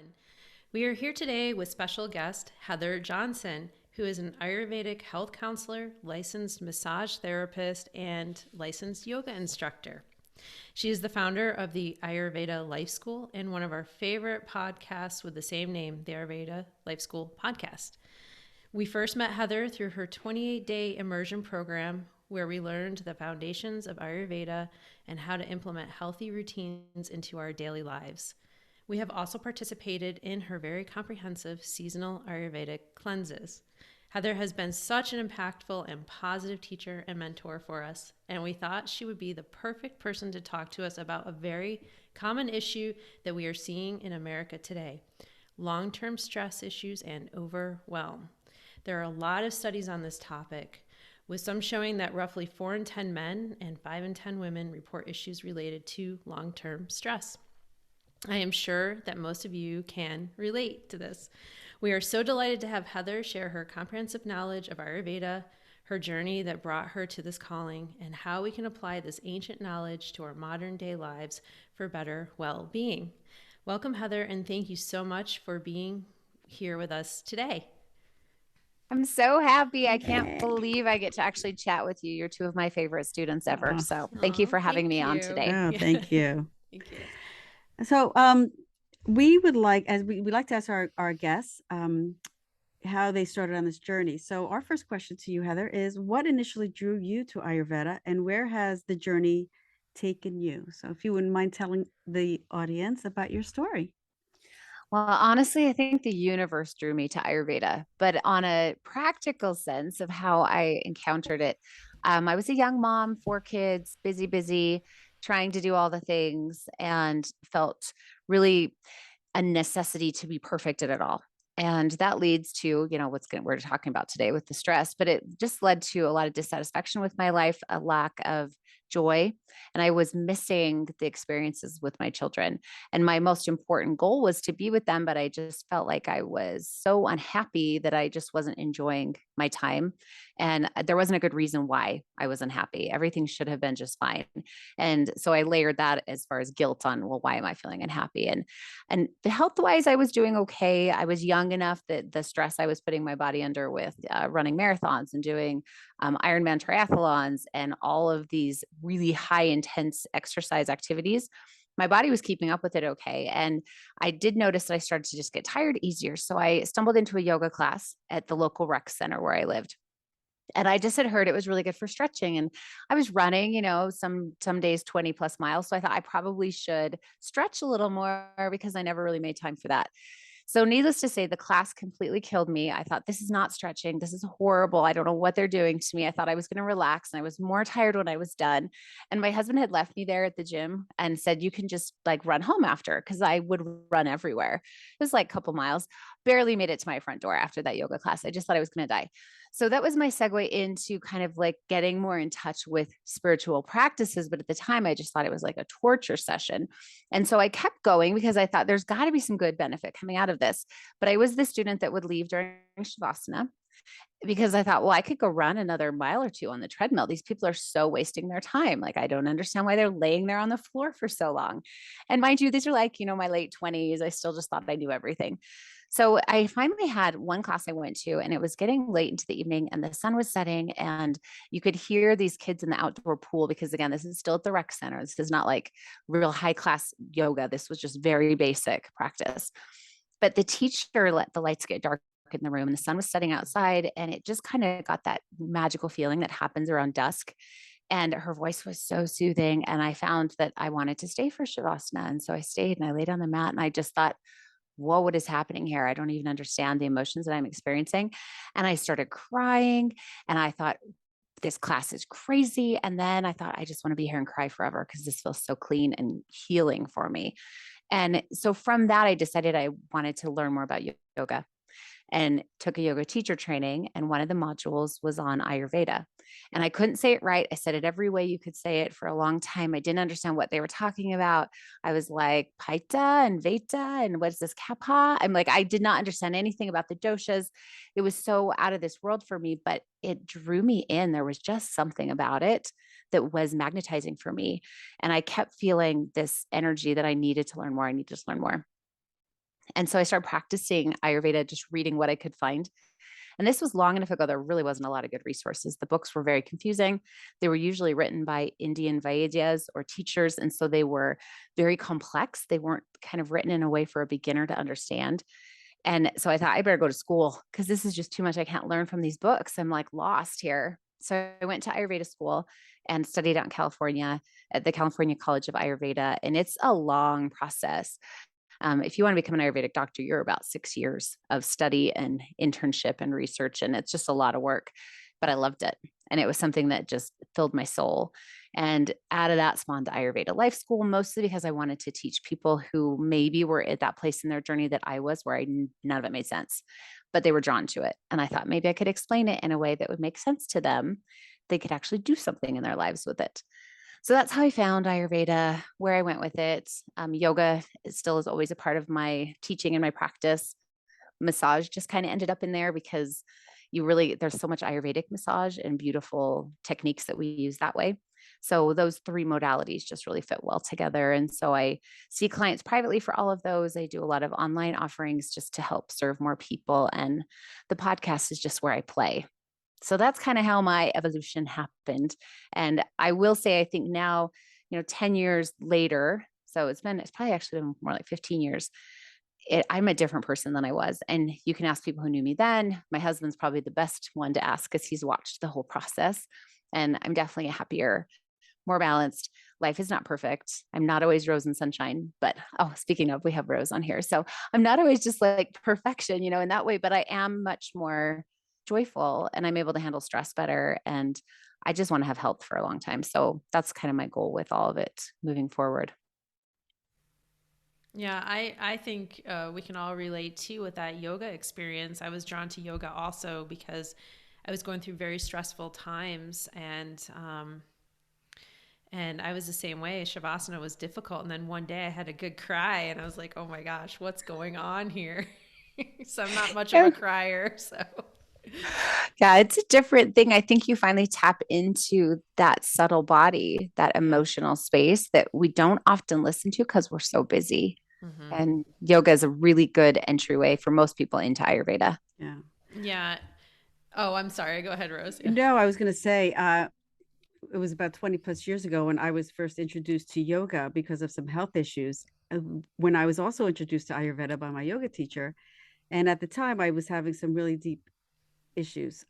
everyone. We are here today with special guest Heather Johnson, who is an Ayurvedic health counselor, licensed massage therapist, and licensed yoga instructor. She is the founder of the Ayurveda Life School and one of our favorite podcasts with the same name, the Ayurveda Life School podcast. We first met Heather through her 28-day immersion program where we learned the foundations of Ayurveda and how to implement healthy routines into our daily lives. We have also participated in her very comprehensive seasonal Ayurvedic cleanses. Heather has been such an impactful and positive teacher and mentor for us, and we thought she would be the perfect person to talk to us about a very common issue that we are seeing in America today: long-term stress issues and overwhelm. There are a lot of studies on this topic, with some showing that roughly 4 in 10 men and 5 in 10 women report issues related to long-term stress. I am sure that most of you can relate to this. We are so delighted to have Heather share her comprehensive knowledge of Ayurveda, her journey that brought her to this calling, and how we can apply this ancient knowledge to our modern day lives for better well-being. Welcome, Heather, and thank you so much for being here with us today. I'm so happy. I can't Yay. believe I get to actually chat with you. You're two of my favorite students ever. Oh, So thank you for having me on today. oh, thank you. Thank you. So, we would like, as we like to ask our guests, how they started on this journey. So, our first question to you, Heather, is what initially drew you to Ayurveda, and where has the journey taken you? So, if you wouldn't mind telling the audience about your story. Well, honestly, I think the universe drew me to Ayurveda, but on a practical sense of how I encountered it, I was a young mom, 4 kids, busy, trying to do all the things, and felt really a necessity to be perfect at it all. And that leads to, we're talking about today with the stress, but it just led to a lot of dissatisfaction with my life, a lack of joy. And I was missing the experiences with my children. And my most important goal was to be with them, but I just felt like I was so unhappy that I just wasn't enjoying my time. And there wasn't a good reason why I was unhappy. Everything should have been just fine. And so I layered that as far as guilt on, well, why am I feeling unhappy? And health wise, I was doing okay. I was young enough that the stress I was putting my body under with running marathons and doing Ironman triathlons and all of these really high intense exercise activities, my body was keeping up with it okay. And I did notice that I started to just get tired easier. So I stumbled into a yoga class at the local rec center where I lived. And I just had heard it was really good for stretching. And I was running, some days 20 plus miles. So I thought I probably should stretch a little more because I never really made time for that. So needless to say, the class completely killed me. I thought, this is not stretching. This is horrible. I don't know what they're doing to me. I thought I was going to relax, and I was more tired when I was done. And my husband had left me there at the gym and said, you can just like run home after, because I would run everywhere. It was like a couple miles, barely made it to my front door after that yoga class. I just thought I was going to die. So that was my segue into kind of like getting more in touch with spiritual practices. But at the time, I just thought it was like a torture session. And so I kept going because I thought there's got to be some good benefit coming out of this. But I was the student that would leave during Shavasana because I thought, well, I could go run another mile or two on the treadmill. These people are so wasting their time. Like, I don't understand why they're laying there on the floor for so long. And mind you, these are like, my late 20s. I still just thought I knew everything. So I finally had one class I went to, and it was getting late into the evening and the sun was setting, and you could hear these kids in the outdoor pool because, again, this is still at the rec center. This is not like real high class yoga. This was just very basic practice. But the teacher let the lights get dark in the room and the sun was setting outside, and it just kind of got that magical feeling that happens around dusk. And her voice was so soothing. And I found that I wanted to stay for Shavasana. And so I stayed and I laid on the mat, and I just thought, whoa, what is happening here? I don't even understand the emotions that I'm experiencing. And I started crying, and I thought, this class is crazy. And then I thought, I just want to be here and cry forever because this feels so clean and healing for me. And so from that, I decided I wanted to learn more about yoga and took a yoga teacher training. And one of the modules was on Ayurveda. And I couldn't say it right. I said it every way you could say it for a long time. I didn't understand what they were talking about. I was like, Paita and Vata, and what's this Kapha? I'm like, I did not understand anything about the doshas. It was so out of this world for me, but it drew me in. There was just something about it that was magnetizing for me. And I kept feeling this energy that I needed to learn more. I needed to learn more. And so I started practicing Ayurveda, just reading what I could find. And this was long enough ago, there really wasn't a lot of good resources. The books were very confusing. They were usually written by Indian Vaidyas or teachers. And so they were very complex. They weren't kind of written in a way for a beginner to understand. And so I thought I better go to school because this is just too much. I can't learn from these books. I'm like lost here. So I went to Ayurveda school and studied out in California at the California College of Ayurveda. And it's a long process. If you want to become an Ayurvedic doctor, you're about 6 years of study and internship and research. And it's just a lot of work, but I loved it. And it was something that just filled my soul. And out of that spawned the Ayurveda Life School, mostly because I wanted to teach people who maybe were at that place in their journey that I was, where none of it made sense, but they were drawn to it. And I thought maybe I could explain it in a way that would make sense to them. They could actually do something in their lives with it. So that's how I found Ayurveda, where I went with it. Yoga still is always a part of my teaching and my practice. Massage just kind of ended up in there because there's so much Ayurvedic massage and beautiful techniques that we use that way. So those three modalities just really fit well together. And so I see clients privately for all of those. I do a lot of online offerings just to help serve more people. And the podcast is just where I play. So that's kind of how my evolution happened. And I will say, I think now, 10 years later, so it's probably actually been more like 15 years. I'm a different person than I was. And you can ask people who knew me then. My husband's probably the best one to ask because he's watched the whole process. And I'm definitely a happier, more balanced. Life is not perfect. I'm not always rose and sunshine, but speaking of, we have Rose on here. So I'm not always just like perfection, in that way, but I am much more joyful and I'm able to handle stress better. And I just want to have health for a long time. So that's kind of my goal with all of it moving forward. Yeah, I think we can all relate too with that yoga experience. I was drawn to yoga also because I was going through very stressful times, and I was the same way. Shavasana was difficult, and then one day I had a good cry, and I was like, "Oh my gosh, what's going on here?" So I'm not much of a crier, so. Yeah, it's a different thing. I think you finally tap into that subtle body, that emotional space that we don't often listen to because we're so busy. Mm-hmm. And yoga is a really good entryway for most people into Ayurveda. Yeah. Yeah. Oh, I'm sorry. Go ahead, Rose. Yeah. No, I was going to say, it was about 20 plus years ago when I was first introduced to yoga because of some health issues, when I was also introduced to Ayurveda by my yoga teacher. And at the time I was having some really deep issues,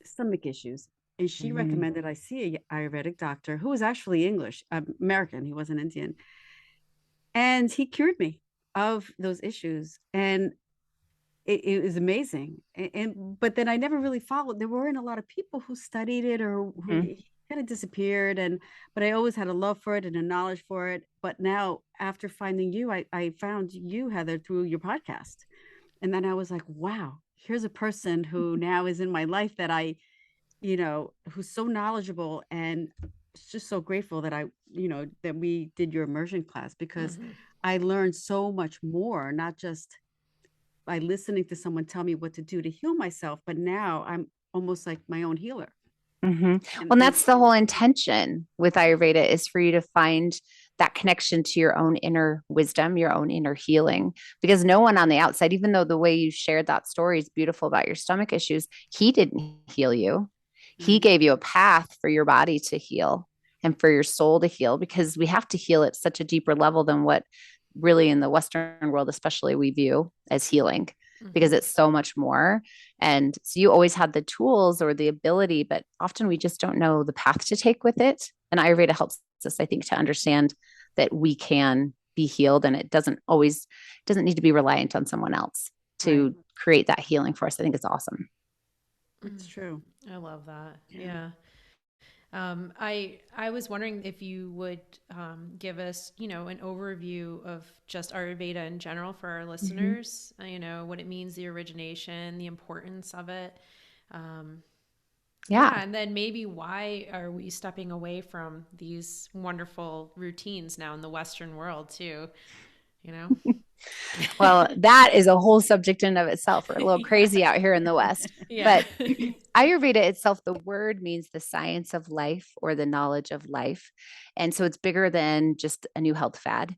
stomach issues. And she recommended I see an Ayurvedic doctor who was actually English, American. He wasn't Indian. And he cured me of those issues. And it was amazing. But then I never really followed. There weren't a lot of people who studied it or who kind of disappeared. But I always had a love for it and a knowledge for it. But now after finding you, I found you, Heather, through your podcast. And then I was like, wow, here's a person who now is in my life that who's so knowledgeable, and just so grateful that that we did your immersion class, because I learned so much more, not just by listening to someone tell me what to do to heal myself, but now I'm almost like my own healer. Well, and that's the whole intention with Ayurveda, is for you to find that connection to your own inner wisdom, your own inner healing, because no one on the outside, even though the way you shared that story is beautiful about your stomach issues, he didn't heal you. He gave you a path for your body to heal and for your soul to heal, because we have to heal at such a deeper level than what really in the Western world, especially, we view as healing, because it's so much more. And so you always had the tools or the ability, but often we just don't know the path to take with it. And Ayurveda helps us, I think, to understand that we can be healed, and it doesn't need to be reliant on someone else to create that healing for us. I think it's awesome. It's true. I love that. Yeah. I was wondering if you would give us, an overview of just Ayurveda in general for our listeners, what it means, the origination, the importance of it. And then maybe why are we stepping away from these wonderful routines now in the Western world too, Well, that is a whole subject in of itself. We're a little crazy out here in the West. But Ayurveda itself, the word means the science of life or the knowledge of life. And so it's bigger than just a new health fad.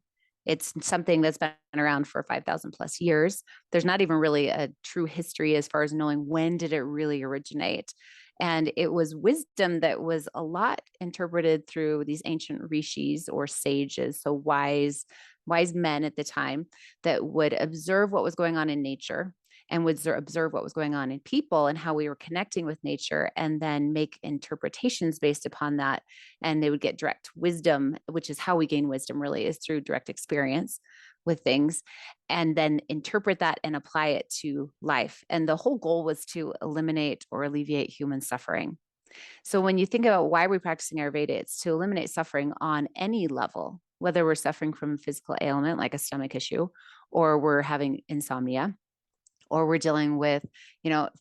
It's something that's been around for 5,000 plus years. There's not even really a true history as far as knowing when did it really originate. And it was wisdom that was a lot interpreted through these ancient rishis or sages, so wise men at the time that would observe what was going on in nature and would observe what was going on in people and how we were connecting with nature, and then make interpretations based upon that. And they would get direct wisdom, which is how we gain wisdom, really, is through direct experience with things, and then interpret that and apply it to life. And the whole goal was to eliminate or alleviate human suffering. So when you think about why we're practicing Ayurveda, it's to eliminate suffering on any level, whether we're suffering from a physical ailment like a stomach issue, or we're having insomnia, or we're dealing with,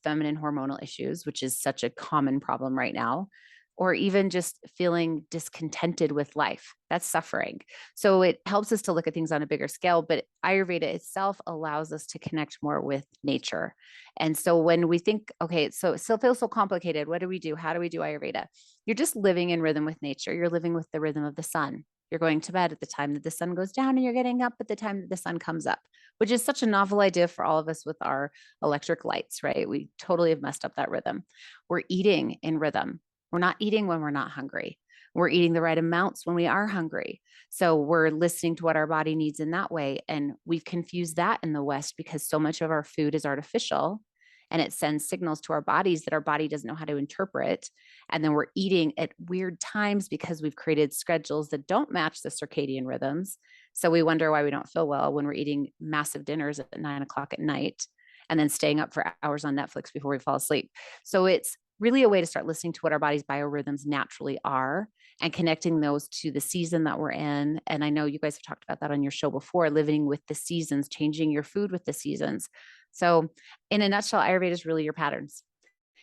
feminine hormonal issues, which is such a common problem right now, or even just feeling discontented with life. That's suffering. So it helps us to look at things on a bigger scale, but Ayurveda itself allows us to connect more with nature. And so when we think, okay, so it still feels so complicated. What do we do? How do we do Ayurveda? You're just living in rhythm with nature. You're living with the rhythm of the sun. You're going to bed at the time that the sun goes down, and you're getting up at the time that the sun comes up, which is such a novel idea for all of us with our electric lights, right? We totally have messed up that rhythm. We're eating in rhythm. We're not eating when we're not hungry. We're eating the right amounts when we are hungry. So we're listening to what our body needs in that way. And we've confused that in the West because so much of our food is artificial, and it sends signals to our bodies that our body doesn't know how to interpret. And then we're eating at weird times because we've created schedules that don't match the circadian rhythms. So we wonder why we don't feel well when we're eating massive dinners at 9 o'clock at night and then staying up for hours on Netflix before we fall asleep. So it's really a way to start listening to what our body's biorhythms naturally are and connecting those to the season that we're in. And I know you guys have talked about that on your show before, living with the seasons, changing your food with the seasons. So in a nutshell, Ayurveda is really your patterns.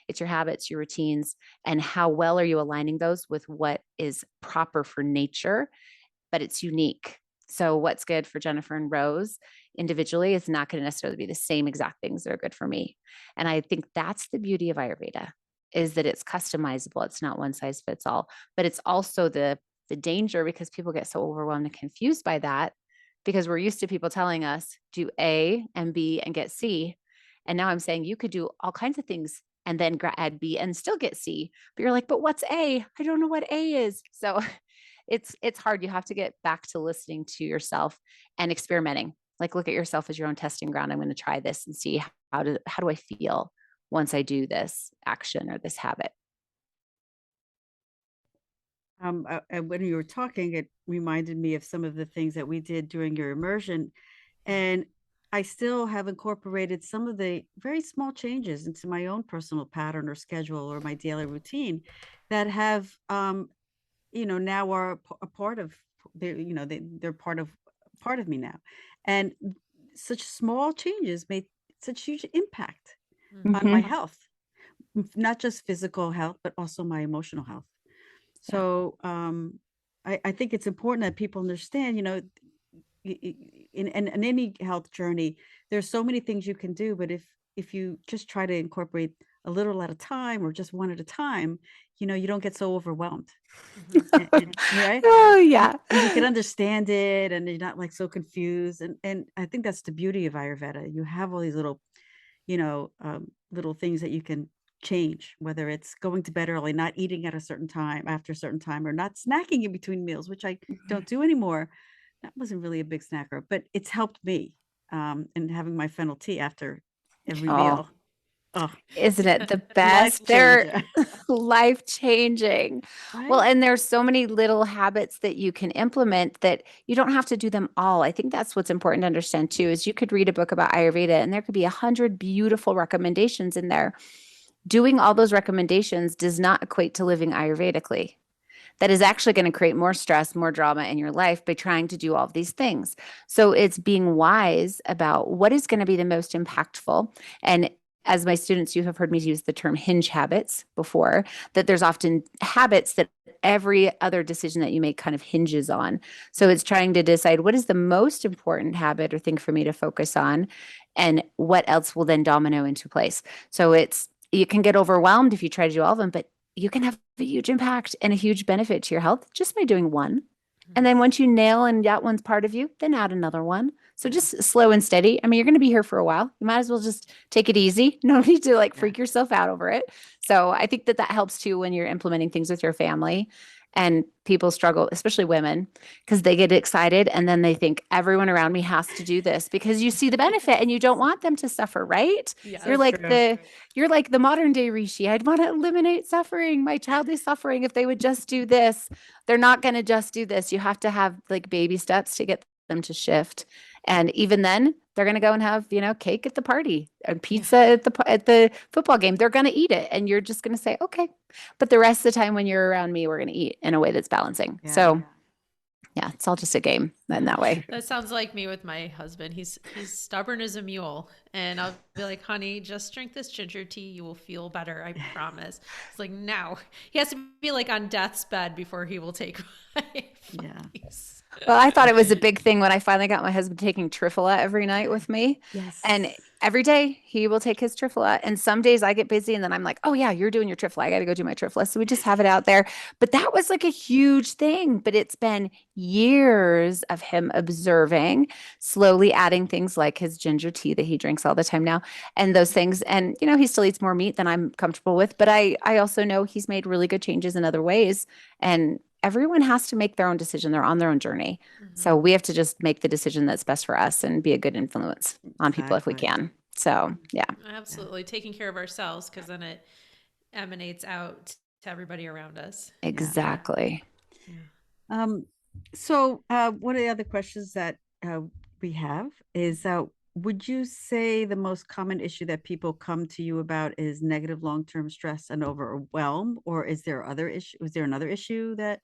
It's your habits, your routines, and how well are you aligning those with what is proper for nature, but it's unique. So what's good for Jennifer and Rose individually is not going to necessarily be the same exact things that are good for me. And I think that's the beauty of Ayurveda, is that it's customizable. It's not one size fits all, but it's also the danger, because people get so overwhelmed and confused by that, because we're used to people telling us do A and B and get C. And now I'm saying you could do all kinds of things and then add B and still get C. But you're like, but what's A? I don't know what A is. So it's hard. You have to get back to listening to yourself and experimenting. Like, look at yourself as your own testing ground. I'm going to try this and see how do I feel once I do this action or this habit. When you were talking, it reminded me of some of the things that we did during your immersion. And I still have incorporated some of the very small changes into my own personal pattern or schedule or my daily routine that have, now are a part of, they're part of me now. And such small changes made such huge impact on my health, not just physical health, but also my emotional health. So I think it's important that people understand, in any health journey, there's so many things you can do, but if you just try to incorporate a little at a time or just one at a time, you don't get so overwhelmed. Right? Oh yeah. And you can understand it, and you're not like so confused. And I think that's the beauty of Ayurveda. You have all these little, little things that you can change, whether it's going to bed early, not eating at a certain time, after a certain time, or not snacking in between meals, which I don't do anymore. That wasn't really a big snacker, but it's helped me. And having my fennel tea after every meal. Oh, isn't it the best? They're life changing. right? Well, and there's so many little habits that you can implement that you don't have to do them all. I think that's what's important to understand too, is you could read a book about Ayurveda and there could be 100 beautiful recommendations in there. Doing all those recommendations does not equate to living Ayurvedically. That is actually going to create more stress, more drama in your life by trying to do all of these things. So it's being wise about what is going to be the most impactful. And as my students, you have heard me use the term hinge habits before, that there's often habits that every other decision that you make kind of hinges on. So it's trying to decide what is the most important habit or thing for me to focus on, and what else will then domino into place. So you can get overwhelmed if you try to do all of them, but you can have a huge impact and a huge benefit to your health just by doing one. And then once you nail and that one's part of you, then add another one. So just slow and steady. I mean, you're going to be here for a while. You might as well just take it easy. No need to like freak yourself out over it. So I think that helps too when you're implementing things with your family. And people struggle, especially women, because they get excited and then they think everyone around me has to do this because you see the benefit and you don't want them to suffer, right? Yeah. You're like the modern day Rishi. I'd want to eliminate suffering, my child is suffering. If they would just do this, they're not going to just do this. You have to have like baby steps to get them to shift. And even then, they're going to go and have, cake at the party and pizza at the football game. They're going to eat it. And you're just going to say, okay. But the rest of the time when you're around me, we're going to eat in a way that's balancing. Yeah. So yeah, it's all just a game in that way. That sounds like me with my husband. He's stubborn as a mule. And I'll be like, honey, just drink this ginger tea. You will feel better. I promise. It's like, no. He has to be like on death's bed before he will take my advice. Well, I thought it was a big thing when I finally got my husband taking Triphala every night with me. Yes. And every day he will take his Triphala. And some days I get busy and then I'm like, oh yeah, you're doing your Triphala. I got to go do my Triphala. So we just have it out there. But that was like a huge thing. But it's been years of him observing, slowly adding things like his ginger tea that he drinks all the time now and those things. And, he still eats more meat than I'm comfortable with. But I also know he's made really good changes in other ways. And everyone has to make their own decision. They're on their own journey. Mm-hmm. So we have to just make the decision that's best for us and be a good influence on people if we can. So, yeah. Absolutely. Taking care of ourselves because then it emanates out to everybody around us. Exactly. Yeah. So one of the other questions that we have is, would you say the most common issue that people come to you about is negative long-term stress and overwhelm, or is there another issue that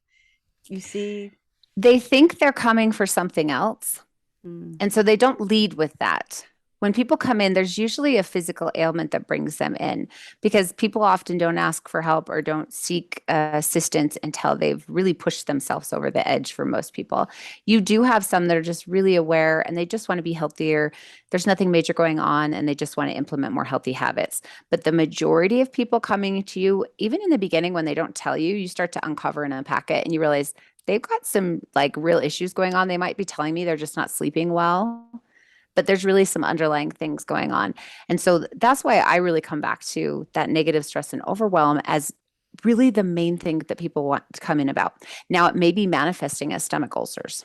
you see? They think they're coming for something else. And so they don't lead with that. When people come in, there's usually a physical ailment that brings them in because people often don't ask for help or don't seek assistance until they've really pushed themselves over the edge for most people. You do have some that are just really aware and they just want to be healthier. There's nothing major going on and they just want to implement more healthy habits. But the majority of people coming to you, even in the beginning when they don't tell you, you start to uncover and unpack it and you realize they've got some like real issues going on. They might be telling me they're just not sleeping well. But there's really some underlying things going on. And so that's why I really come back to that negative stress and overwhelm as really the main thing that people want to come in about. Now, it may be manifesting as stomach ulcers,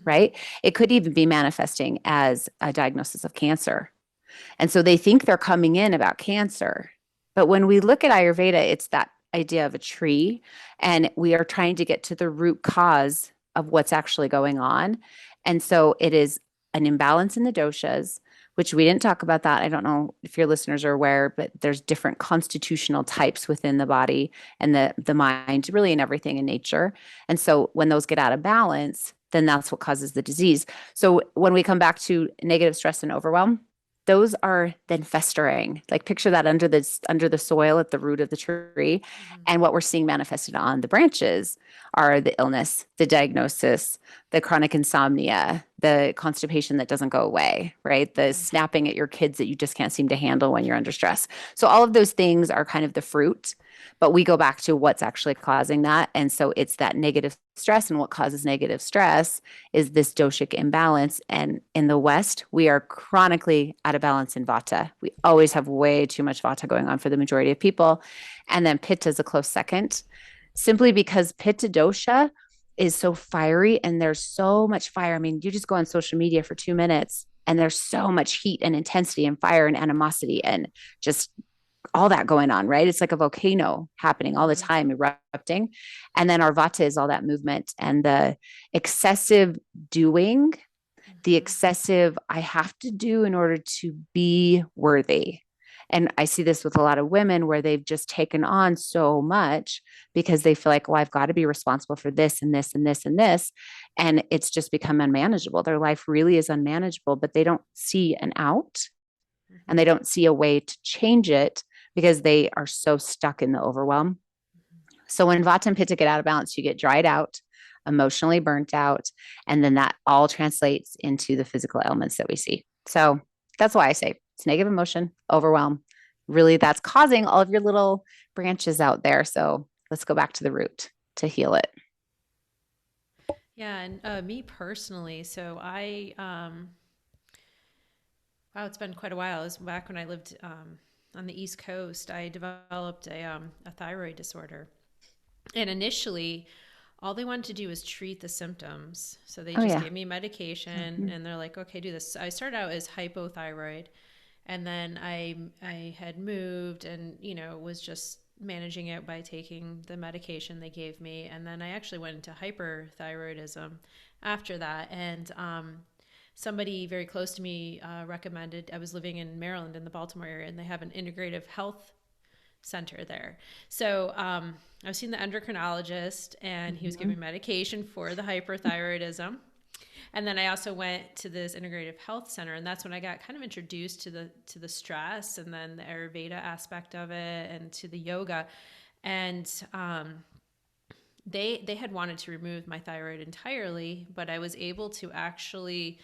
right? It could even be manifesting as a diagnosis of cancer. And so they think they're coming in about cancer. But when we look at Ayurveda, it's that idea of a tree, and we are trying to get to the root cause of what's actually going on. And so it is an imbalance in the doshas, which we didn't talk about that. I don't know if your listeners are aware, but there's different constitutional types within the body and the mind, really in everything in nature. And so when those get out of balance, then that's what causes the disease. So when we come back to negative stress and overwhelm, those are then festering. Like picture that under the soil at the root of the tree. Mm-hmm. And what we're seeing manifested on the branches are the illness, the diagnosis, the chronic insomnia, the constipation that doesn't go away, right? The snapping at your kids that you just can't seem to handle when you're under stress. So all of those things are kind of the fruit, but we go back to what's actually causing that. And so it's that negative stress, and what causes negative stress is this doshic imbalance. And in the West, we are chronically out of balance in Vata. We always have way too much Vata going on for the majority of people. And then Pitta is a close second, simply because Pitta dosha is so fiery and there's so much fire. I mean, you just go on social media for 2 minutes and there's so much heat and intensity and fire and animosity and just all that going on, right? It's like a volcano happening all the time, erupting. And then our Vata is all that movement and the excessive doing, the excessive, I have to do in order to be worthy. And I see this with a lot of women where they've just taken on so much because they feel like, well, I've got to be responsible for this and this and this and this. And it's just become unmanageable. Their life really is unmanageable, but they don't see an out and they don't see a way to change it because they are so stuck in the overwhelm. So when Vata and Pitta get out of balance, you get dried out, emotionally burnt out, and then that all translates into the physical ailments that we see. So that's why I say it's negative emotion, overwhelm. Really, that's causing all of your little branches out there. So let's go back to the root to heal it. Yeah, and me personally, so wow, it's been quite a while. It was back when I lived on the East Coast. I developed a thyroid disorder. And initially, all they wanted to do was treat the symptoms. So they Oh just yeah. gave me medication Mhm. and they're like, okay, do this. I started out as hypothyroid, and then I had moved and, was just managing it by taking the medication they gave me. And then I actually went into hyperthyroidism after that. And somebody very close to me recommended, I was living in Maryland in the Baltimore area, and they have an integrative health center there. So I was seeing the endocrinologist, and he was Mhm. giving medication for the hyperthyroidism. And then I also went to this integrative health center, and that's when I got kind of introduced to the stress, and then the Ayurveda aspect of it, and to the yoga. And they had wanted to remove my thyroid entirely, but I was able to actually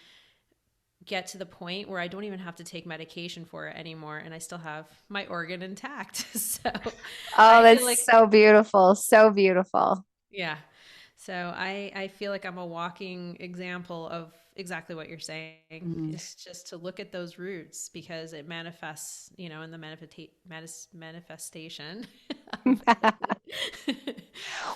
get to the point where I don't even have to take medication for it anymore, and I still have my organ intact. So Oh, I feel that's like, so beautiful. So beautiful. yeah. So I feel like I'm a walking example of exactly what you're saying. Mhm. It's just to look at those roots, because it manifests, in the manifestation of it.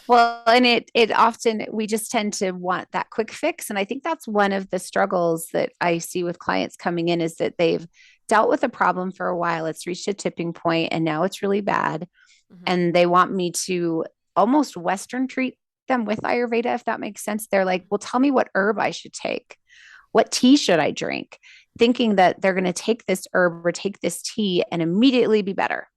Well, and it often we just tend to want that quick fix. And I think that's one of the struggles that I see with clients coming in is that they've dealt with a problem for a while. It's reached a tipping point and now it's really bad. Mhm. And they want me to almost Western treat them with Ayurveda, if that makes sense. They're like, well, tell me what herb I should take. What tea should I drink? Thinking that they're going to take this herb or take this tea and immediately be better.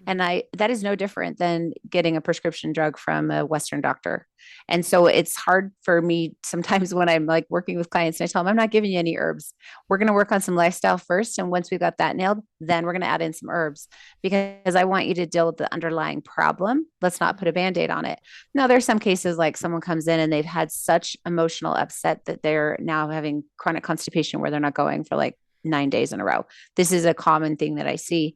And Mhm. I that is no different than getting a prescription drug from a Western doctor. And so it's hard for me sometimes when I'm like working with clients and I tell them, I'm not giving you any herbs. We're going to work on some lifestyle first. And once we got that nailed, then we're going to add in some herbs because I want you to deal with the underlying problem. Let's not put a Mhm. band aid on it. Now, there's some cases like someone comes in and they've had such emotional upset that they're now having chronic constipation where they're not going for like 9 days in a row. This is a common thing that I see.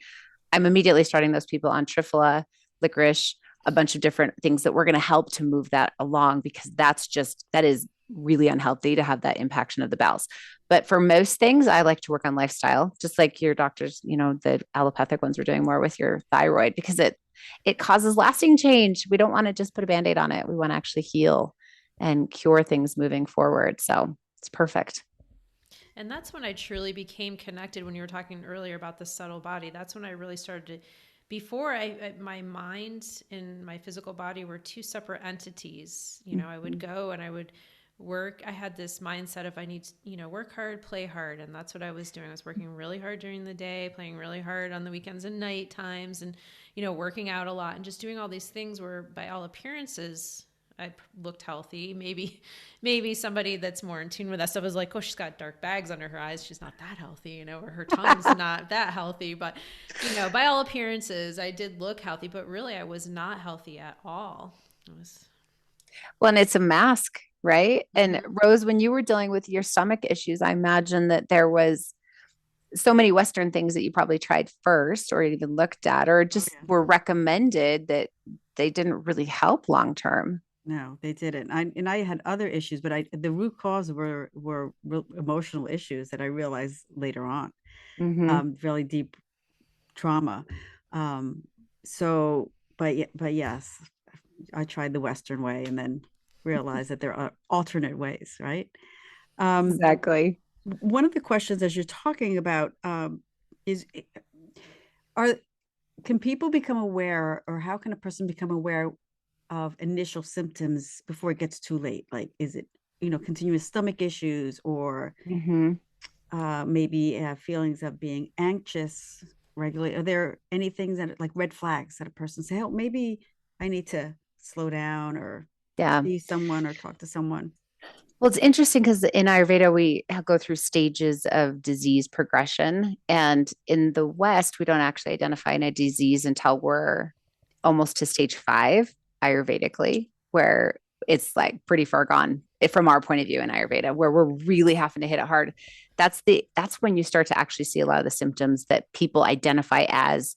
I'm immediately starting those people on triphala, licorice, a bunch of different things that we're going to help to move that along because that is really unhealthy to have that impaction of the bowels. But for most things, I like to work on lifestyle, just like your doctors, the allopathic ones are doing more with your thyroid because it causes lasting change. We don't want to just put a band-aid on it. We want to actually heal and cure things moving forward. So it's perfect. And that's when I truly became connected. When you were talking earlier about the subtle body, that's when I really started to. Before my mind and my physical body were two separate entities. I would Mhm. go and I would work. I had this mindset of I need to, work hard, play hard, and that's what I was doing. I was working really hard during the day, playing really hard on the weekends and night times, and working out a lot and just doing all these things where, by all appearances, I looked healthy. Maybe somebody that's more in tune with that stuff is like, oh, she's got dark bags under her eyes. She's not that healthy, or her tongue's not that healthy. But, by all appearances, I did look healthy, but really I was not healthy at all. It was. Well, and it's a mask, right? And Mhm. Rose, when you were dealing with your stomach issues, I imagine that there was so many Western things that you probably tried first or even looked at or Oh just yeah. were recommended that they didn't really help long term. No, they didn't. I had other issues, but the root cause were real emotional issues that I realized later on. Mm-hmm. Really deep trauma. Um, so, but yes, I tried the Western way and then realized that there are alternate ways, right? Um, Exactly. one of the questions as you're talking about is are can people become aware, or how can a person become aware of initial symptoms before it gets too late? Like, is it, continuous stomach issues, or Mm-hmm. maybe feelings of being anxious regularly? Are there any things that like red flags that a person say, oh, maybe I need to slow down or Yeah. see someone or talk to someone? Well, it's interesting because in Ayurveda, we go through stages of disease progression. And in the West, we don't actually identify a disease until we're almost to stage 5, Ayurvedically, where it's like pretty far gone from our point of view in Ayurveda, where we're really having to hit it hard. That's when you start to actually see a lot of the symptoms that people identify as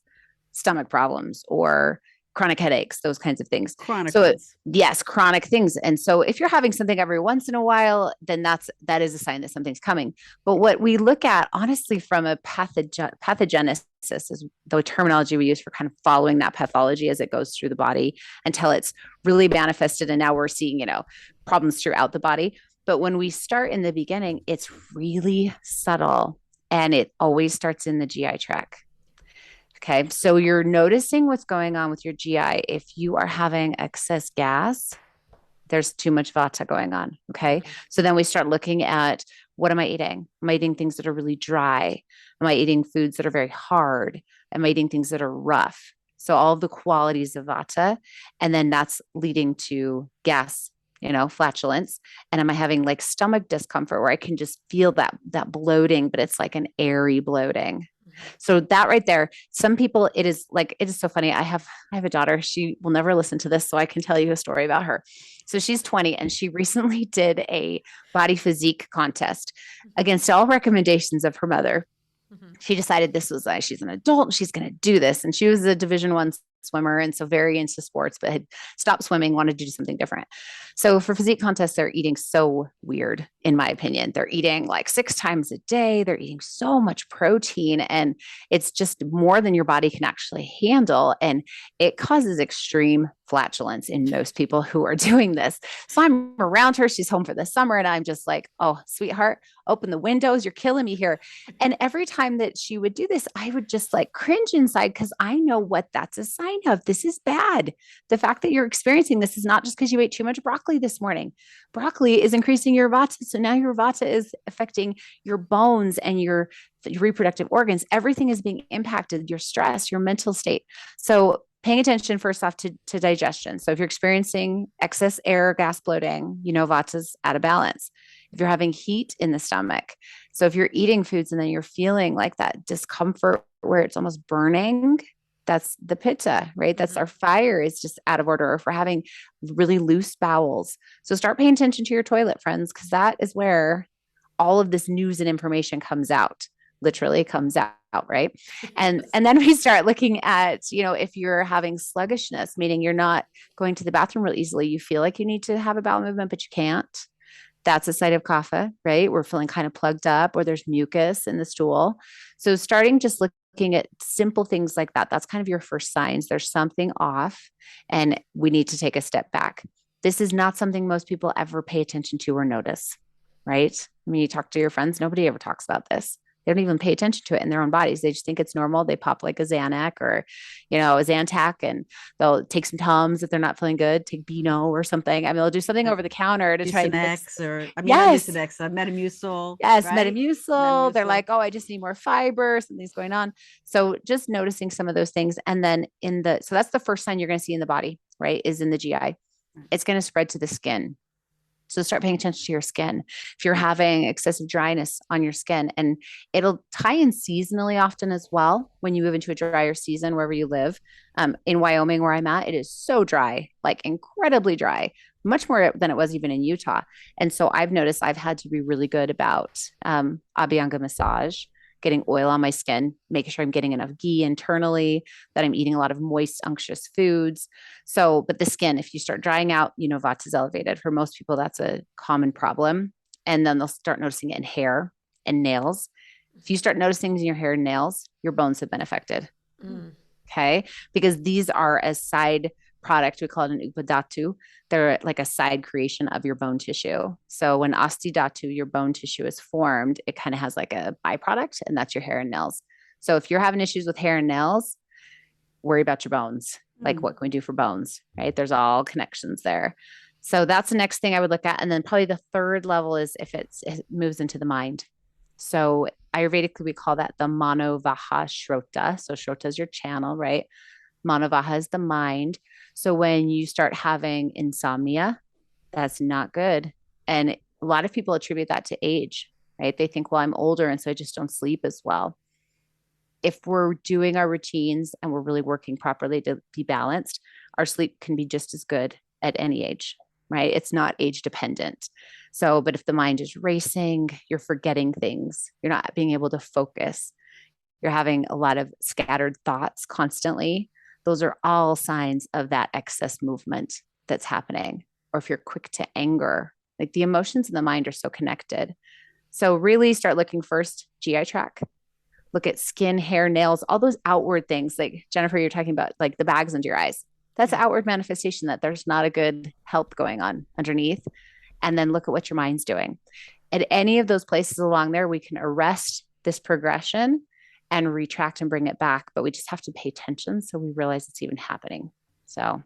stomach problems or chronic headaches, those kinds of things. Chronic So ones. yes, chronic things. And so if you're having something every once in a while, then that is a sign that something's coming. But what we look at, honestly, from a pathogenesis is the terminology we use for kind of following that pathology as it goes through the body until it's really manifested. And now we're seeing, problems throughout the body. But when we start in the beginning, it's really subtle, and it always starts in the GI tract. Okay. So you're noticing what's going on with your GI. If you are having excess gas, there's too much vata going on. Okay. So then we start looking at, what am I eating? Am I eating things that are really dry? Am I eating foods that are very hard? Am I eating things that are rough? So all of the qualities of vata, and then that's leading to gas, flatulence. And am I having like stomach discomfort where I can just feel that bloating, but it's like an airy bloating. So that right there, some people, it is so funny. I have a daughter. She will never listen to this, so I can tell you a story about her. So she's 20, and she recently did a body physique contest against all recommendations of her mother. She decided this was she's an adult and she's going to do this. And she was a Division I swimmer, and so very into sports, but had stopped swimming, wanted to do something different. So for physique contests, they're eating so weird, in my opinion. They're eating like 6 times a day. They're eating so much protein, and it's just more than your body can actually handle. And it causes extreme flatulence in most people who are doing this. So I'm around her. She's home for the summer, and I'm just like, oh, sweetheart, open the windows. You're killing me here. And every time that she would do this, I would just like cringe inside, because I know what that's a sign of. This is bad. The fact that you're experiencing this is not just because you ate too much broccoli this morning. Broccoli is increasing your vata. So now your vata is affecting your bones and your reproductive organs. Everything is being impacted, your stress, your mental state. So paying attention first off to digestion. So if you're experiencing excess air, gas bloating, vata's out of balance. If you're having heat in the stomach. So if you're eating foods and then you're feeling like that discomfort where it's almost burning, that's the pitta, right? That's our fire is just out of order. Or if we're having really loose bowels. So start paying attention to your toilet, friends, because that is where all of this news and information comes out, literally comes out, right? And then we start looking at, if you're having sluggishness, meaning you're not going to the bathroom real easily, you feel like you need to have a bowel movement, but you can't. That's a site of kapha, right? We're feeling kind of plugged up, or there's mucus in the stool. So starting just looking at simple things like that, that's kind of your first signs. There's something off, and we need to take a step back. This is not something most people ever pay attention to or notice, right? I mean, you talk to your friends, nobody ever talks about this. They don't even pay attention to it in their own bodies. They just think it's normal. They pop like a Xanax or, a Zantac, and they'll take some Tums if they're not feeling good, take Beano or something. I mean, they'll do something over the counter to try to Mucinex, or yes. not Mucinex, Metamucil. Yes, right? Metamucil. They're like, oh, I just need more fiber. Something's going on. So just noticing some of those things. And then so that's the first sign you're going to see in the body, right? Is in the GI. It's going to spread to the skin. So start paying attention to your skin. If you're having excessive dryness on your skin, and it'll tie in seasonally often as well. When you move into a drier season, wherever you live, in Wyoming, where I'm at, it is so dry, like incredibly dry, much more than it was even in Utah. And so I've noticed I've had to be really good about Abhyanga massage, getting oil on my skin, making sure I'm getting enough ghee internally, that I'm eating a lot of moist, unctuous foods. So, but the skin, if you start drying out, vata is elevated. For most people, that's a common problem. And then they'll start noticing it in hair and nails. If you start noticing things in your hair and nails, your bones have been affected. Okay. Because these are a side product. We call it an upadatu. They're like a side creation of your bone tissue. So when astidhatu, your bone tissue is formed, it kind of has like a byproduct, and that's your hair and nails. So if you're having issues with hair and nails, worry about your bones. Like, what can we do for bones, right? There's all connections there. So that's the next thing I would look at. And then probably the third level is if it moves into the mind. So Ayurvedically, we call that the Manovāha Shrota. So Shrota is your channel, right? Manovāha is the mind. So when you start having insomnia, that's not good. And a lot of people attribute that to age, right? They think, well, I'm older, and so I just don't sleep as well. If we're doing our routines and we're really working properly to be balanced, our sleep can be just as good at any age, right? It's not age dependent. So, but if the mind is racing, you're forgetting things, you're not being able to focus, you're having a lot of scattered thoughts constantly, those are all signs of that excess movement that's happening. Or if you're quick to anger, like the emotions and the mind are so connected. So really start looking first, GI tract, look at skin, hair, nails, all those outward things. Like Jennifer, you're talking about like the bags under your eyes. That's Yeah. outward manifestation that there's not a good health going on underneath. And then look at what your mind's doing. At any of those places along there, we can arrest this progression and retract and bring it back. But we just have to pay attention so we realize it's even happening. So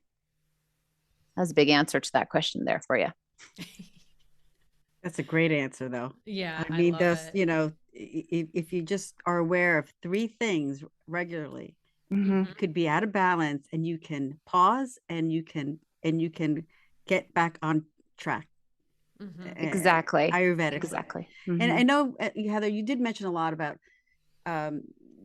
that was a big answer to that question there for you. That's a great answer, though. Yeah, I mean, love those, it. you know, if you just are aware of 3 things regularly, Mm-hmm. you could be out of balance, and you can pause, and you can get back on track. Exactly. Ayurvedically. Exactly. And Mm-hmm. I know, Heather, you did mention a lot about um,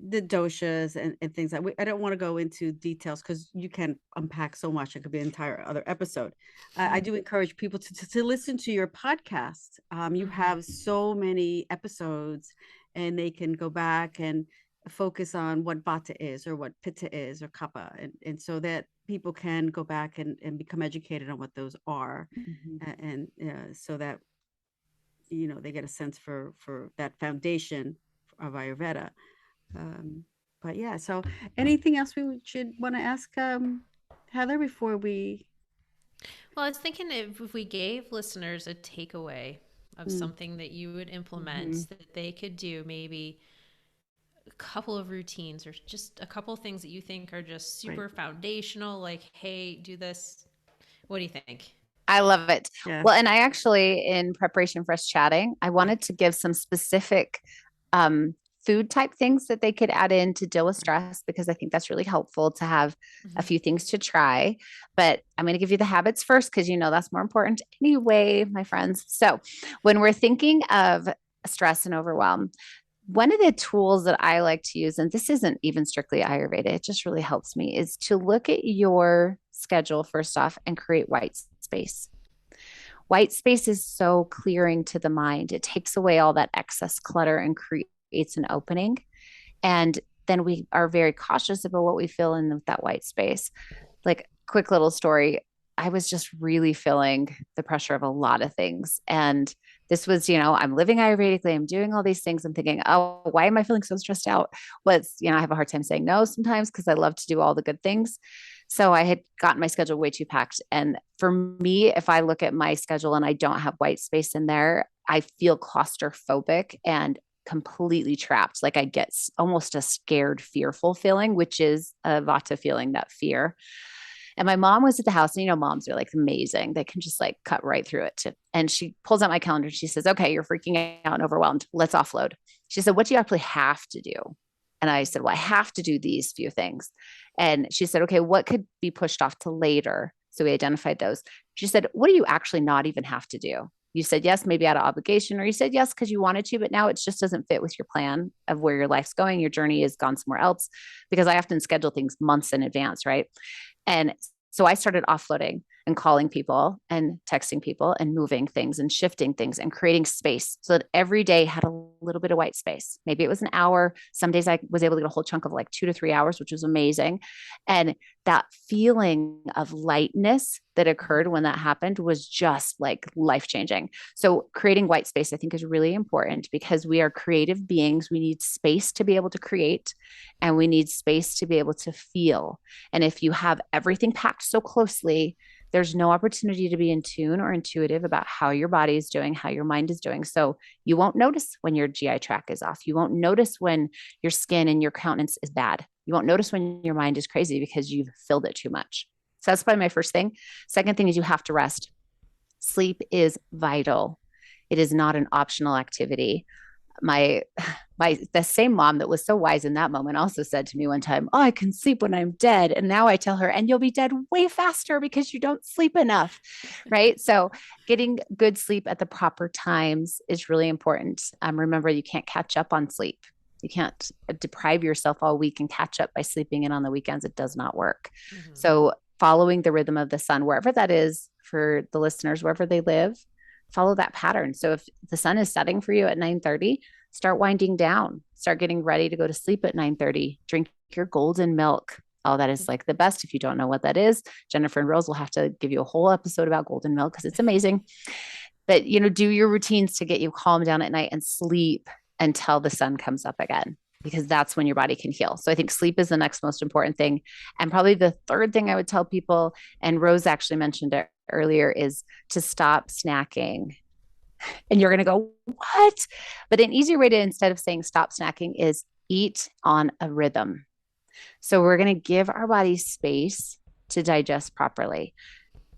the doshas and things like. I don't want to go into details because you can unpack so much. It could be an entire other episode. I do encourage people to listen to your podcast. You have so many episodes, and they can go back and focus on what vata is, or what pitta is, or kapha, and so that people can go back and become educated on what those are, Mm-hmm. and so that they get a sense for that foundation of Ayurveda. But yeah, so anything else we should want to ask Heather before we? Well, I was thinking if we gave listeners a takeaway of Mm, something that you would implement Mm-hmm. that they could do, maybe a couple of routines or just a couple of things that you think are just right. super foundational, like, hey, do this. What do you think? I love it. Yes. Well, and I actually, in preparation for us chatting, I wanted to give some specific food type things that they could add in to deal with stress, because I think that's really helpful to have a few things to try. But I'm going to give you the habits first, because that's more important anyway, my friends. So when we're thinking of stress and overwhelm, one of the tools that I like to use, and this isn't even strictly Ayurveda, it just really helps me, is to look at your schedule first off and create white space. White space is so clearing to the mind. It takes away all that excess clutter and creates an opening. And then we are very cautious about what we fill in with that white space. Like, quick little story. I was just really feeling the pressure of a lot of things. And this was, I'm living Ayurvedically. I'm doing all these things. I'm thinking, oh, why am I feeling so stressed out? I have a hard time saying no sometimes because I love to do all the good things. So I had gotten my schedule way too packed. And for me, if I look at my schedule and I don't have white space in there, I feel claustrophobic and completely trapped. Like, I get almost a scared, fearful feeling, which is a vata feeling, that fear. And my mom was at the house, and moms are like amazing. They can just like cut right through it. And she pulls out my calendar. She says, okay, you're freaking out and overwhelmed. Let's offload. She said, what do you actually have to do? And I said, well, I have to do these few things. And she said, okay, what could be pushed off to later? So we identified those. She said, what do you actually not even have to do? You said yes, maybe out of obligation, or you said yes because you wanted to, but now it just doesn't fit with your plan of where your life's going. Your journey has gone somewhere else, because I often schedule things months in advance, right? And so I started offloading and calling people and texting people and moving things and shifting things and creating space so that every day had a little bit of white space. Maybe it was an hour. Some days I was able to get a whole chunk of like 2 to 3 hours, which was amazing. And that feeling of lightness that occurred when that happened was just like life-changing. So creating white space, I think, is really important, because we are creative beings. We need space to be able to create, and we need space to be able to feel. And if you have everything packed so closely, there's no opportunity to be in tune or intuitive about how your body is doing, how your mind is doing. So you won't notice when your GI tract is off. You won't notice when your skin and your countenance is bad. You won't notice when your mind is crazy because you've filled it too much. So that's probably my first thing. Second thing is you have to rest. Sleep is vital. It is not an optional activity. The same mom that was so wise in that moment also said to me one time, oh, I can sleep when I'm dead. And now I tell her, and you'll be dead way faster because you don't sleep enough. Right. So getting good sleep at the proper times is really important. Remember, you can't catch up on sleep. You can't deprive yourself all week and catch up by sleeping in on the weekends. It does not work. So following the rhythm of the sun, wherever that is for the listeners, wherever they live, follow that pattern. So if the sun is setting for you at 9:30, start winding down, start getting ready to go to sleep at 9:30, drink your golden milk Oh, that is like the best. If you don't know what that is, Jennifer and Rose will have to give you a whole episode about golden milk because it's amazing. But, do your routines to get you calm down at night and sleep until the sun comes up again, because that's when your body can heal. So I think sleep is the next most important thing. And probably the third thing I would tell people, and Rose actually mentioned it earlier, is to stop snacking. And you're going to go, what? But an easier way to, instead of saying stop snacking, is eat on a rhythm. So we're going to give our body space to digest properly.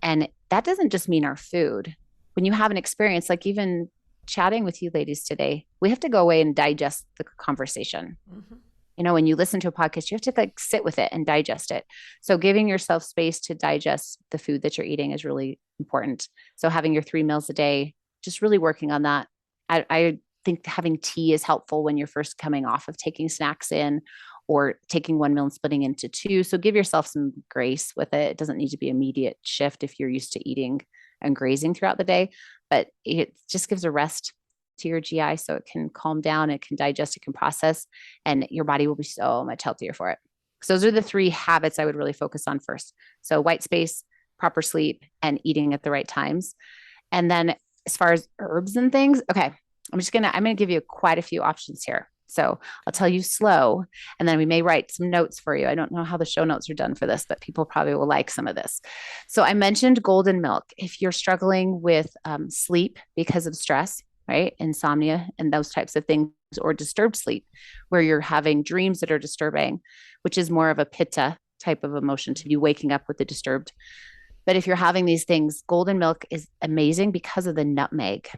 And that doesn't just mean our food. When you have an experience, like even chatting with you ladies today, we have to go away and digest the conversation. Mm-hmm. When you listen to a podcast, you have to like sit with it and digest it. So giving yourself space to digest the food that you're eating is really important. So having your 3 meals a day, just really working on that. I think having tea is helpful when you're first coming off of taking snacks in, or taking 1 meal and splitting into 2. So give yourself some grace with it. It doesn't need to be immediate shift if you're used to eating and grazing throughout the day, but it just gives a rest to your GI so it can calm down, it can digest, it can process, and your body will be so much healthier for it. So those are the 3 habits I would really focus on first. So white space, proper sleep, and eating at the right times. And then as far as herbs and things, okay, I'm going to give you quite a few options here. So I'll tell you slow, and then we may write some notes for you. I don't know how the show notes are done for this, but people probably will like some of this. So I mentioned golden milk. If you're struggling with sleep because of stress, right? Insomnia and those types of things, or disturbed sleep, where you're having dreams that are disturbing, which is more of a pitta type of emotion, to be waking up with the disturbed. But if you're having these things, golden milk is amazing because of the nutmeg.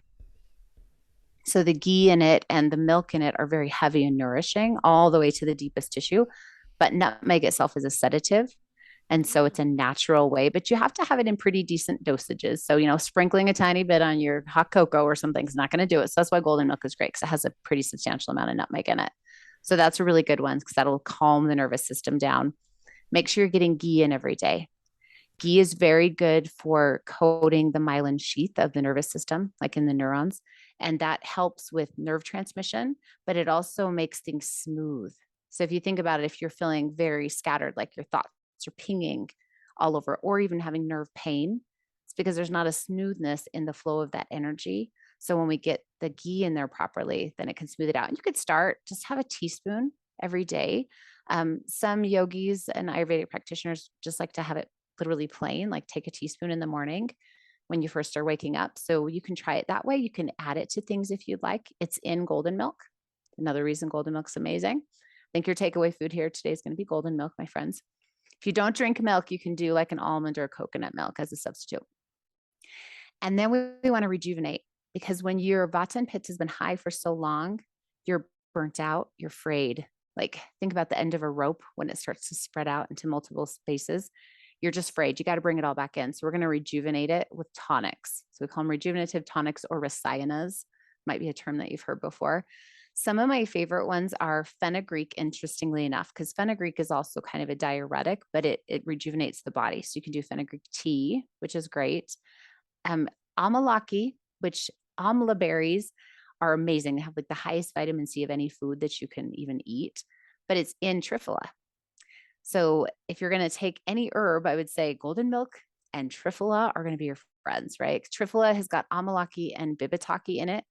So the ghee in it and the milk in it are very heavy and nourishing all the way to the deepest tissue. But nutmeg itself is a sedative. And so it's a natural way, but you have to have it in pretty decent dosages. So, sprinkling a tiny bit on your hot cocoa or something is not going to do it. So that's why golden milk is great, because it has a pretty substantial amount of nutmeg in it. So that's a really good one, because that'll calm the nervous system down. Make sure you're getting ghee in every day. Ghee is very good for coating the myelin sheath of the nervous system, like in the neurons. And that helps with nerve transmission, but it also makes things smooth. So if you think about it, if you're feeling very scattered, like your thoughts are pinging all over, or even having nerve pain, it's because there's not a smoothness in the flow of that energy. So when we get the ghee in there properly, then it can smooth it out. And you could just have a teaspoon every day. Some yogis and Ayurvedic practitioners just like to have it literally plain, like take a teaspoon in the morning when you first are waking up. So you can try it that way. You can add it to things if you'd like. It's in golden milk. Another reason golden milk's amazing. I think your takeaway food here today is going to be golden milk, my friends. If you don't drink milk, you can do like an almond or coconut milk as a substitute. And then we want to rejuvenate, because when your vata and pitta has been high for so long, you're burnt out, you're frayed. Like think about the end of a rope when it starts to spread out into multiple spaces. You're just frayed. You got to bring it all back in. So we're going to rejuvenate it with tonics. So we call them rejuvenative tonics, or rasayanas. Might be a term that you've heard before. Some of my favorite ones are fenugreek, interestingly enough, because fenugreek is also kind of a diuretic, but it rejuvenates the body. So you can do fenugreek tea, which is great. Amalaki, which amla berries are amazing. They have like the highest vitamin C of any food that you can even eat, but it's in triphala. So if you're going to take any herb, I would say golden milk and triphala are going to be your friends, right? Triphala has got amalaki and bibitaki in it,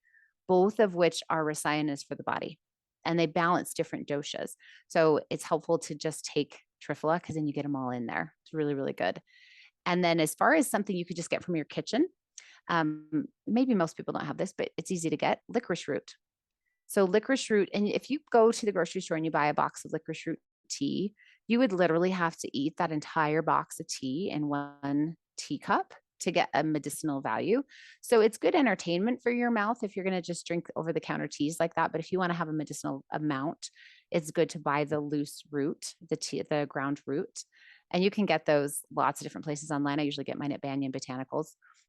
both of which are rasayanas for the body, and they balance different doshas. So it's helpful to just take triphala, because then you get them all in there. It's really, really good. And then as far as something you could just get from your kitchen, maybe most people don't have this, but it's easy to get: licorice root. So licorice root, and if you go to the grocery store and you buy a box of licorice root tea, you would literally have to eat that entire box of tea in 1 teacup to get a medicinal value. So it's good entertainment for your mouth if you're going to just drink over the counter teas like that. But if you want to have a medicinal amount, it's good to buy the loose root, the ground root. And you can get those lots of different places online. I usually get mine at Banyan Botanicals.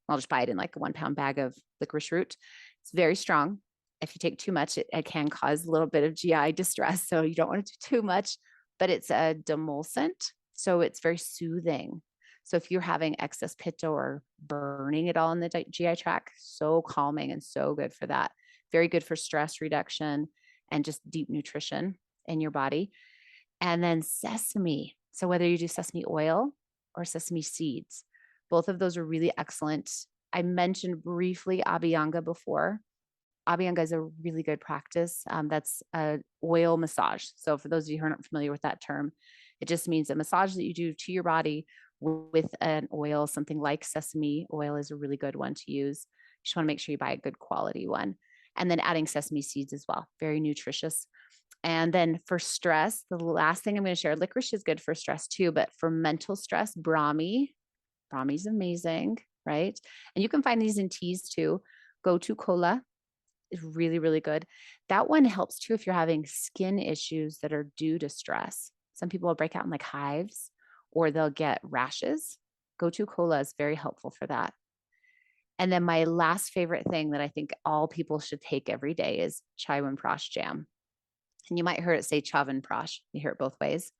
I'll just buy it in like a 1 pound bag of licorice root. It's very strong. If you take too much, it can cause a little bit of GI distress. So you don't want to do too much, but it's a demulcent. So it's very soothing. So if you're having excess pitta or burning it all in the GI tract, so calming and so good for that. Very good for stress reduction and just deep nutrition in your body. And then sesame. So whether you do sesame oil or sesame seeds, both of those are really excellent. I mentioned briefly Abhyanga before. Abhyanga is a really good practice. That's a oil massage. So for those of you who are not familiar with that term, it just means a massage that you do to your body with an oil. Something like sesame oil is a really good one to use. You just want to make sure you buy a good quality one. And then adding sesame seeds as well, very nutritious. And then for stress, the last thing I'm going to share, licorice is good for stress too, but for mental stress, Brahmi's amazing, right? And you can find these in teas too. Gotu kola is really, really good. That one helps too if you're having skin issues that are due to stress. Some people will break out in like hives or they'll get rashes. Gotu kola is very helpful for that. And then my last favorite thing that I think all people should take every day is Chyawanprash jam. And you might hear it say Chyawanprash. You hear it both ways.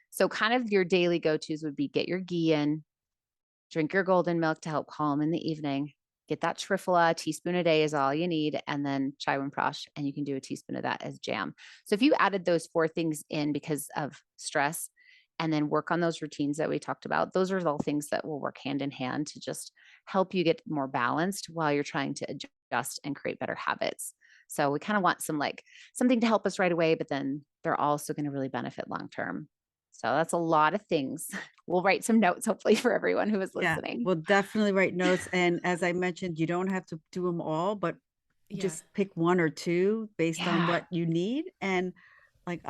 So kind of your daily go-tos would be get your ghee in, drink your golden milk to help calm in the evening, get that triphala, a teaspoon a day is all you need, and then Chyawanprash, and you can do a teaspoon of that as jam. So if you added those 4 things in because of stress and then work on those routines that we talked about, those are all things that will work hand in hand to just help you get more balanced while you're trying to adjust and create better habits. So we kind of want something to help us right away, but then they're also going to really benefit long-term. So that's a lot of things. We'll write some notes, hopefully, for everyone who is listening. We'll definitely write notes. And as I mentioned, you don't have to do them all, but just pick 1 or 2 based on what you need. And like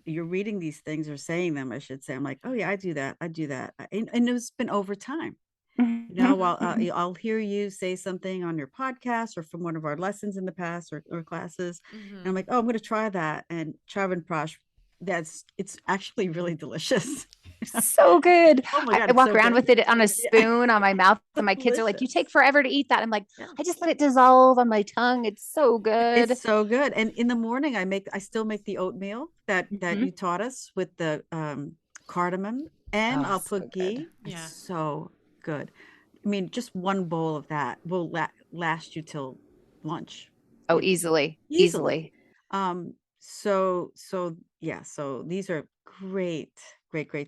you're reading these things or saying them, I should say. I'm like, oh yeah, I do that. And it's been over time. You know, while I'll hear you say something on your podcast or from one of our lessons in the past or classes. And I'm like, oh, I'm going to try that. And Chyawanprash, it's actually really delicious. So good. Oh my God, I walk so around good. with it on a spoon on my mouth, and my kids are like, you take forever to eat that. I'm like, I just let it dissolve on my tongue. It's so good. It's so good. And in the morning, I still make the oatmeal that you taught us with the cardamom, and I'll put ghee. It's so good. I mean, just 1 bowl of that will last you till lunch. Oh, easily. So these are great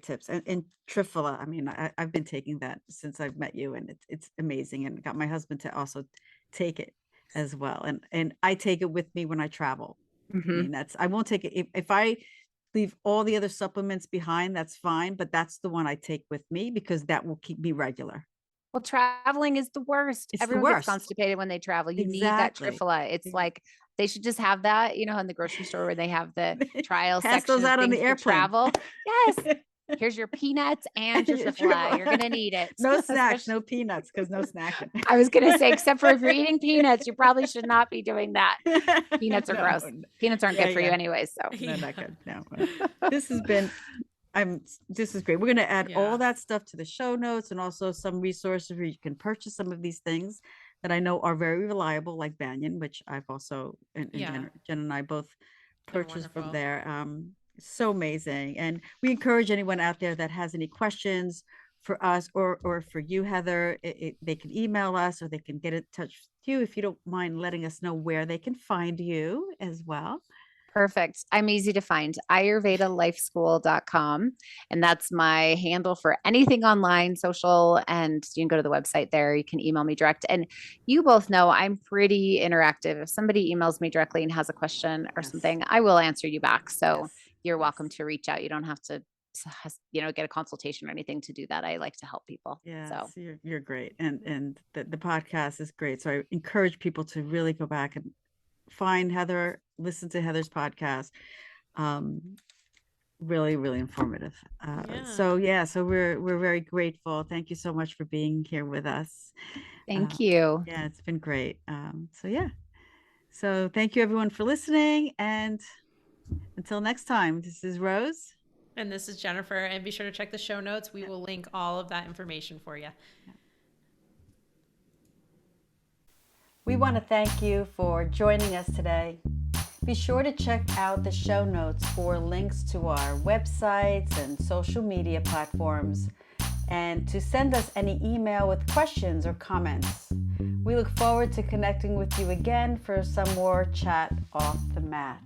tips. And triphala, I mean, I've been taking that since I've met you, and it's amazing. And got my husband to also take it as well. And I take it with me when I travel. I mean, I won't take it if I leave all the other supplements behind, that's fine, but that's the one I take with me because that will keep me regular. Well, traveling is the worst. Everyone gets constipated when they travel. You need that triphala. It's like they should just have that, you know, in the grocery store where they have the trial Pass section those out on the airplane. Travel. Yes. Here's your peanuts and your triphala. You're going to need it. No snacks, no peanuts, because no snacking. I was going to say, except for if you're eating peanuts, you probably should not be doing that. Peanuts are gross. Peanuts aren't good for you anyway. So no, not good. No. This has been this is great. We're going to add all that stuff to the show notes, and also some resources where you can purchase some of these things that I know are very reliable, like Banyan, which I've also, and Jen and I both purchased from there. So amazing. And we encourage anyone out there that has any questions for us or for you, Heather, they can email us, or they can get in touch with you if you don't mind letting us know where they can find you as well. Perfect. I'm easy to find. AyurvedaLifeSchool.com. And that's my handle for anything online, social, and you can go to the website there. You can email me direct. And you both know I'm pretty interactive. If somebody emails me directly and has a question or something, I will answer you back. So you're welcome to reach out. You don't have to, get a consultation or anything to do that. I like to help people. Yeah, so you're great. And the podcast is great. So I encourage people to really go back and find Heather, listen to Heather's podcast. Really, really informative. So we're very grateful. Thank you so much for being here with us. Thank you. Yeah, it's been great. So thank you everyone for listening, and until next time, this is Rose. And this is Jennifer. And be sure to check the show notes. We will link all of that information for you. We want to thank you for joining us today. Be sure to check out the show notes for links to our websites and social media platforms, and to send us any email with questions or comments. We look forward to connecting with you again for some more chat off the mat.